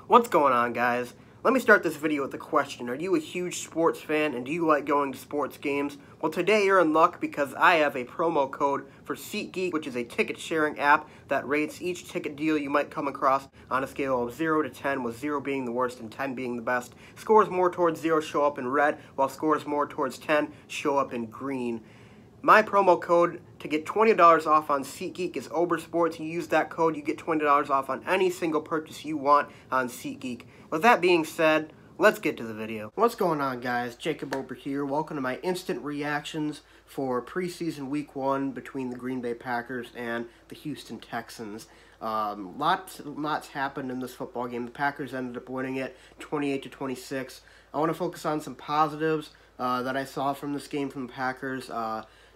What's going on, guys? Let me start this video with a question. Are you a huge sports fan and do you like going to sports games? Well, today you're in luck because I have a promo code for SeatGeek, which is a ticket sharing app that rates each ticket deal you might come across on a scale of 0 to 10, with 0 being the worst and 10 being the best. Scores more towards 0 show up in red, while scores more towards 10 show up in green. My promo code to get $20 off on SeatGeek is OberSports. You use that code, you get $20 off on any single purchase you want on SeatGeek. With that being said, let's get to the video. What's going on, guys? Jacob Ober here. Welcome to my instant reactions for preseason week 1 between the Green Bay Packers and the Houston Texans. Lots happened in this football game. The Packers ended up winning it 28-26. I want to focus on some positives that I saw from this game from the Packers.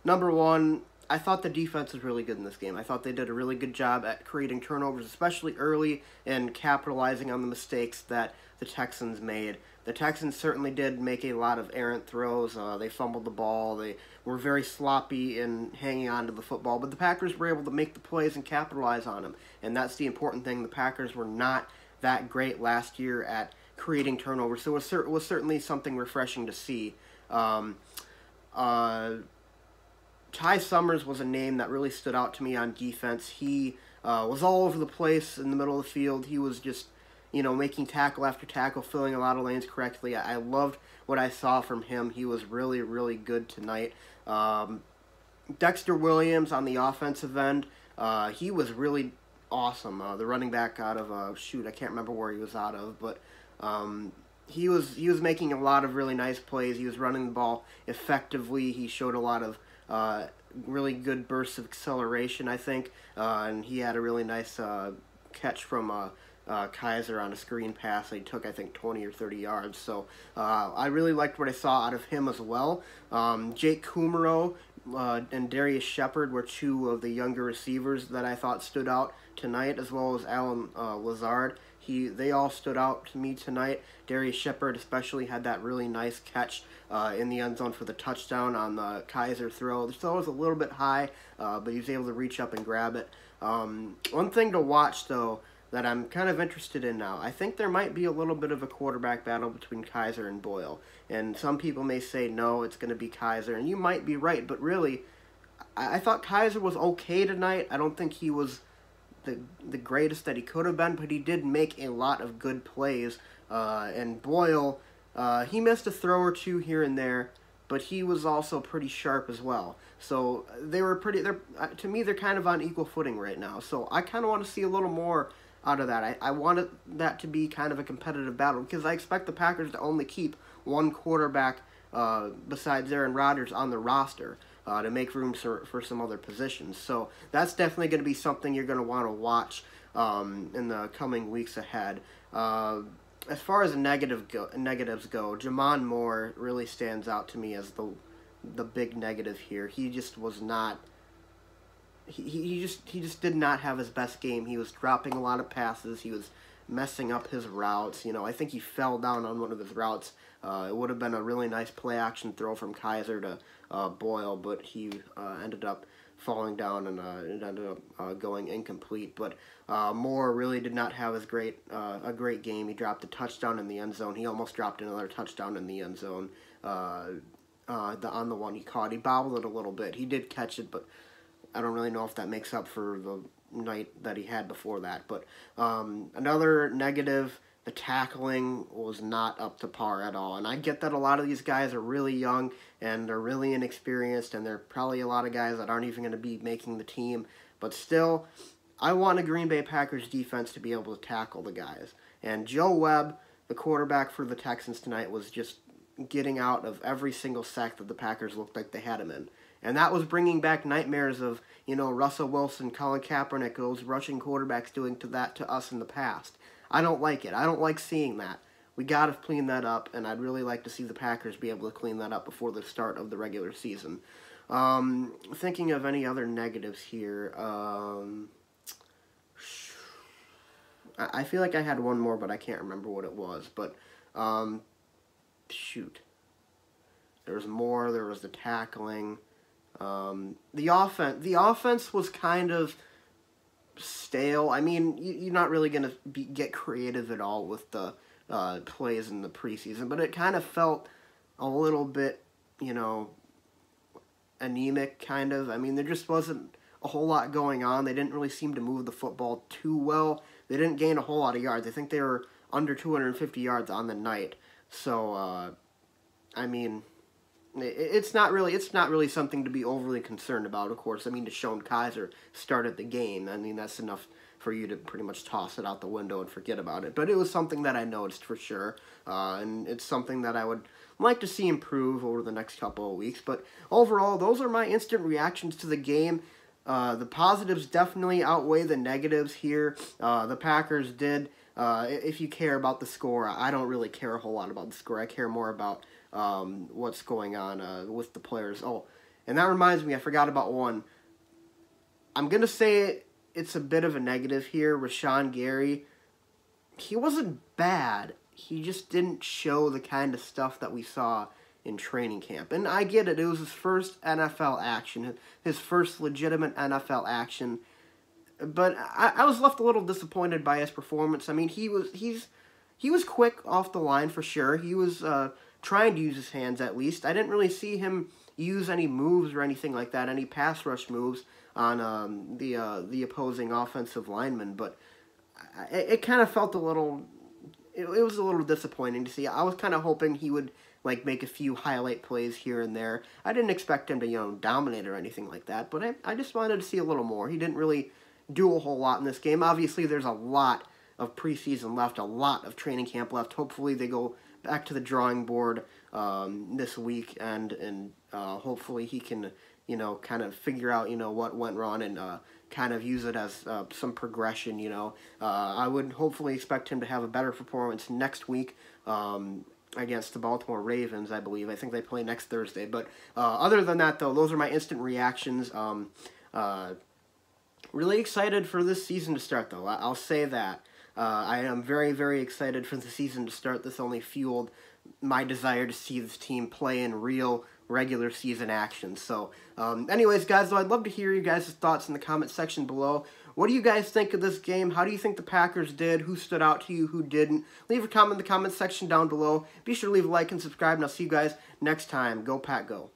Number one, I thought the defense was really good in this game. I thought they did a really good job at creating turnovers, especially early, and capitalizing on the mistakes that the Texans made. The Texans certainly did make a lot of errant throws. They fumbled the ball. They were very sloppy in hanging on to the football, but the Packers were able to make the plays and capitalize on them, and that's the important thing. The Packers were not that great last year at creating turnovers, so it was certainly something refreshing to see. Ty Summers was a name that really stood out to me on defense. He was all over the place in the middle of the field. He was just, making tackle after tackle, filling a lot of lanes correctly. I loved what I saw from him. He was really, really good tonight. Dexter Williams on the offensive end, he was really awesome. The running back out of, I can't remember where he was out of, but he was making a lot of really nice plays. He was running the ball effectively. He showed a lot of really good bursts of acceleration, I think, and he had a really nice catch from Kaiser on a screen pass. He took, I think, 20 or 30 yards, so I really liked what I saw out of him as well. Jake Kumaro and Darius Shepard were two of the younger receivers that I thought stood out tonight, as well as Alan Lazard. They all stood out to me tonight. Darius Shepard especially had that really nice catch in the end zone for the touchdown on the Kaiser throw. The throw was a little bit high, but he was able to reach up and grab it. One thing to watch, though, that I'm kind of interested in now, I think there might be a little bit of a quarterback battle between Kaiser and Boyle. And some people may say, no, it's going to be Kaiser, and you might be right, but really, I thought Kaiser was okay tonight. I don't think he was the greatest that he could have been, but he did make a lot of good plays. And Boyle, he missed a throw or two here and there, but he was also pretty sharp as well. So to me, they're kind of on equal footing right now. So I kind of want to see a little more out of that. I wanted that to be kind of a competitive battle, because I expect the Packers to only keep one quarterback besides Aaron Rodgers on the roster to make room for some other positions. So that's definitely going to be something you're going to want to watch in the coming weeks ahead. As far as negatives go, Jamon Moore really stands out to me as the big negative here. He just was not. He just did not have his best game. He was dropping a lot of passes. He was messing up his routes. I think he fell down on one of his routes. It would have been a really nice play-action throw from Kaiser to Boyle, but he ended up falling down, and it ended up going incomplete. But Moore really did not have a great game. He dropped a touchdown in the end zone. He almost dropped another touchdown in the end zone on the one he caught. He bobbled it a little bit. He did catch it, but I don't really know if that makes up for the night that he had before that. But another negative, the tackling was not up to par at all. And I get that a lot of these guys are really young and they're really inexperienced, and there are probably a lot of guys that aren't even going to be making the team. But still, I want a Green Bay Packers defense to be able to tackle the guys. And Joe Webb, the quarterback for the Texans tonight, was just getting out of every single sack that the Packers looked like they had him in. And that was bringing back nightmares of, Russell Wilson, Colin Kaepernick, those rushing quarterbacks doing that to us in the past. I don't like it. I don't like seeing that. We got to clean that up, and I'd really like to see the Packers be able to clean that up before the start of the regular season. Thinking of any other negatives here. I feel like I had one more, but I can't remember what it was. But, shoot. There was more. There was the tackling. The offense was kind of stale. I mean, you're not really going to get creative at all with the plays in the preseason, but it kind of felt a little bit, you know, anemic, kind of. I mean, there just wasn't a whole lot going on. They didn't really seem to move the football too well. They didn't gain a whole lot of yards. I think they were under 250 yards on the night. So, I mean, it's not really something to be overly concerned about. Of course, I mean, Deshaun Kaiser started the game. I mean, that's enough for you to pretty much toss it out the window and forget about it. But it was something that I noticed for sure, and it's something that I would like to see improve over the next couple of weeks. But overall, those are my instant reactions to the game. The positives definitely outweigh the negatives here. The Packers did. If you care about the score, I don't really care a whole lot about the score. I care more about what's going on with the players. Oh, and that reminds me, I forgot about one. I'm going to say it's a bit of a negative here. Rashawn Gary, he wasn't bad. He just didn't show the kind of stuff that we saw in training camp. And I get it. It was his first NFL action, his first legitimate NFL action. But I was left a little disappointed by his performance. I mean, he was quick off the line for sure. He was trying to use his hands at least. I didn't really see him use any moves or anything like that, any pass rush moves on the opposing offensive lineman. But it kind of felt a little. It was a little disappointing to see. I was kind of hoping he would like make a few highlight plays here and there. I didn't expect him to dominate or anything like that. But I just wanted to see a little more. He didn't really do a whole lot in this game. Obviously, there's a lot of preseason left, a lot of training camp left. Hopefully, they go back to the drawing board this week, and hopefully he can, kind of figure out, what went wrong and kind of use it as some progression, I would hopefully expect him to have a better performance next week against the Baltimore Ravens, I believe. I think they play next Thursday. But other than that, though, those are my instant reactions. Really excited for this season to start, though. I'll say that. I am very, very excited for the season to start. This only fueled my desire to see this team play in real regular season action. So, anyways, guys, though, I'd love to hear you guys' thoughts in the comment section below. What do you guys think of this game? How do you think the Packers did? Who stood out to you? Who didn't? Leave a comment in the comment section down below. Be sure to leave a like and subscribe, and I'll see you guys next time. Go Pack, go.